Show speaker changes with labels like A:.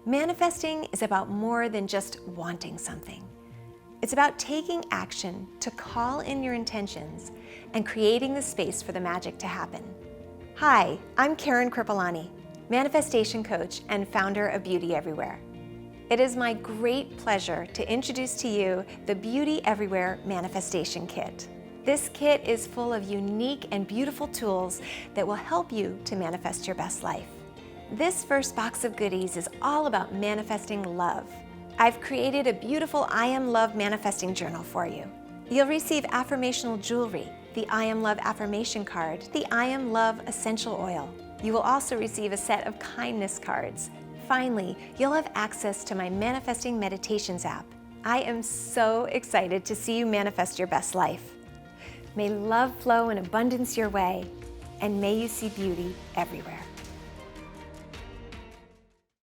A: Manifesting is about more than just wanting something. It's about taking action to call in your intentions and creating the space for the magic to happen. Hi, I'm Karen Kripalani, manifestation coach and founder of Beauty Everywhere. It is my great pleasure to introduce to you the Beauty Everywhere Manifestation Kit. This kit is full of unique and beautiful tools that will help you to manifest your best life. This first box of goodies is all about manifesting love. I've created a beautiful I Am Love manifesting journal for you. You'll receive affirmational jewelry, the I Am Love affirmation card, the I Am Love essential oil. You will also receive a set of kindness cards. Finally, you'll have access to my Manifesting Meditations app. I am so excited to see you manifest your best life. May love flow in abundance your way, and may you see beauty everywhere.